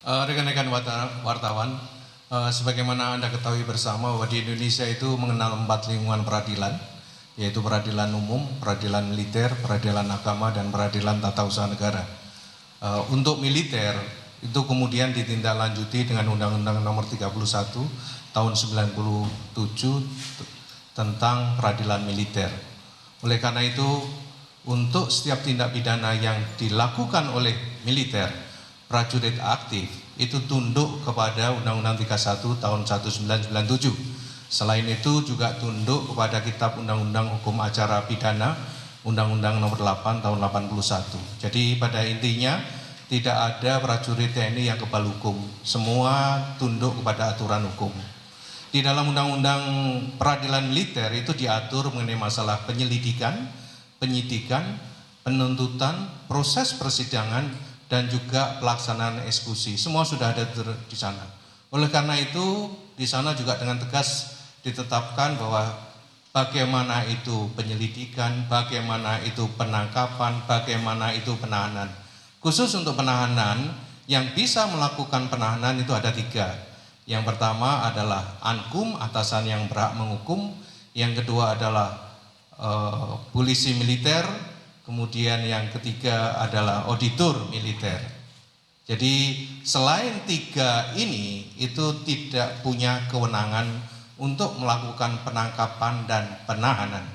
Rekan-rekan wartawan, sebagaimana Anda ketahui bersama bahwa di Indonesia itu mengenal 4 lingkungan peradilan, yaitu peradilan umum, peradilan militer, peradilan agama, dan peradilan tata usaha negara. Untuk militer itu kemudian ditindaklanjuti dengan Undang-Undang Nomor 31 tahun 97 tentang peradilan militer. Oleh karena itu, untuk setiap tindak pidana yang dilakukan oleh militer, prajurit aktif itu tunduk kepada Undang-Undang 31 tahun 1997. Selain itu juga tunduk kepada Kitab Undang-Undang Hukum Acara Pidana Undang-Undang Nomor 8 tahun 81. Jadi pada intinya tidak ada prajurit TNI yang kebal hukum, semua tunduk kepada aturan hukum. Di dalam Undang-Undang Peradilan Militer itu diatur mengenai masalah penyelidikan, penyidikan, penuntutan, proses persidangan, dan juga pelaksanaan eksekusi. Semua sudah ada di sana. Oleh karena itu, di sana juga dengan tegas ditetapkan bahwa bagaimana itu penyelidikan, bagaimana itu penangkapan, bagaimana itu penahanan. Khusus untuk penahanan, yang bisa melakukan penahanan itu ada 3. Yang pertama adalah ankum, atasan yang berhak menghukum. Yang kedua adalah polisi militer. Kemudian yang ketiga adalah auditor militer. Jadi selain 3 ini itu tidak punya kewenangan untuk melakukan penangkapan dan penahanan.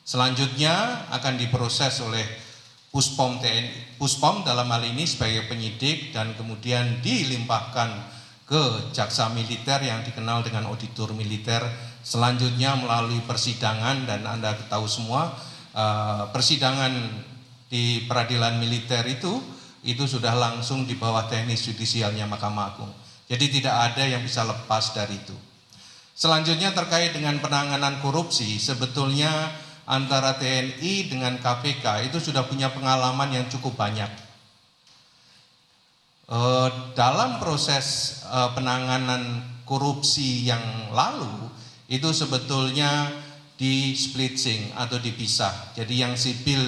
Selanjutnya akan diproses oleh Puspom TNI, Puspom dalam hal ini sebagai penyidik, dan kemudian dilimpahkan ke jaksa militer yang dikenal dengan auditor militer. Selanjutnya melalui persidangan, dan Anda tahu semua persidangan di peradilan militer itu sudah langsung di bawah teknis judisialnya Mahkamah Agung. Jadi tidak ada yang bisa lepas dari itu. Selanjutnya terkait dengan penanganan korupsi, sebetulnya antara TNI dengan KPK itu sudah punya pengalaman yang cukup banyak. Dalam proses penanganan korupsi yang lalu itu sebetulnya di splitting atau dipisah. Jadi yang sipil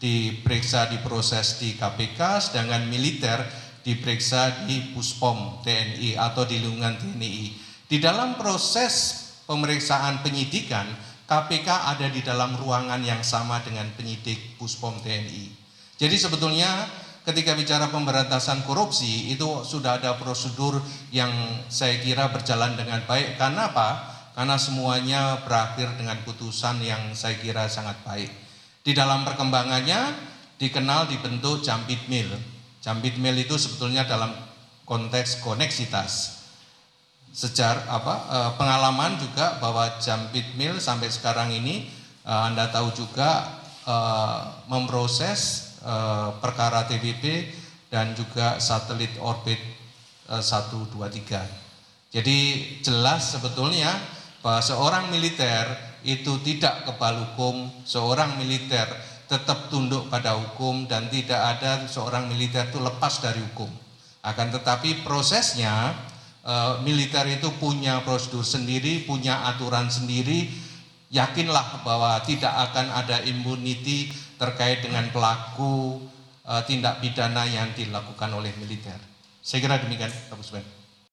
diperiksa, diproses di KPK, sedangkan militer diperiksa di Puspom TNI atau di lingkungan TNI. Di dalam proses pemeriksaan penyidikan, KPK ada di dalam ruangan yang sama dengan penyidik Puspom TNI. Jadi sebetulnya ketika bicara pemberantasan korupsi itu sudah ada prosedur yang saya kira berjalan dengan baik. Karena apa? Karena semuanya berakhir dengan putusan yang saya kira sangat baik. Di dalam perkembangannya dibentuk Jambidmil. Jambidmil itu sebetulnya dalam konteks koneksitas. Pengalaman juga bahwa Jambidmil sampai sekarang ini Anda tahu juga memproses perkara TBP dan juga satelit orbit 1, 2, 3. Jadi jelas sebetulnya bahwa seorang militer itu tidak kebal hukum, seorang militer tetap tunduk pada hukum, dan tidak ada seorang militer itu lepas dari hukum. Akan tetapi prosesnya militer itu punya prosedur sendiri, punya aturan sendiri. Yakinlah bahwa tidak akan ada immunity terkait dengan pelaku tindak pidana yang dilakukan oleh militer. Saya kira demikian, Pak Puspen.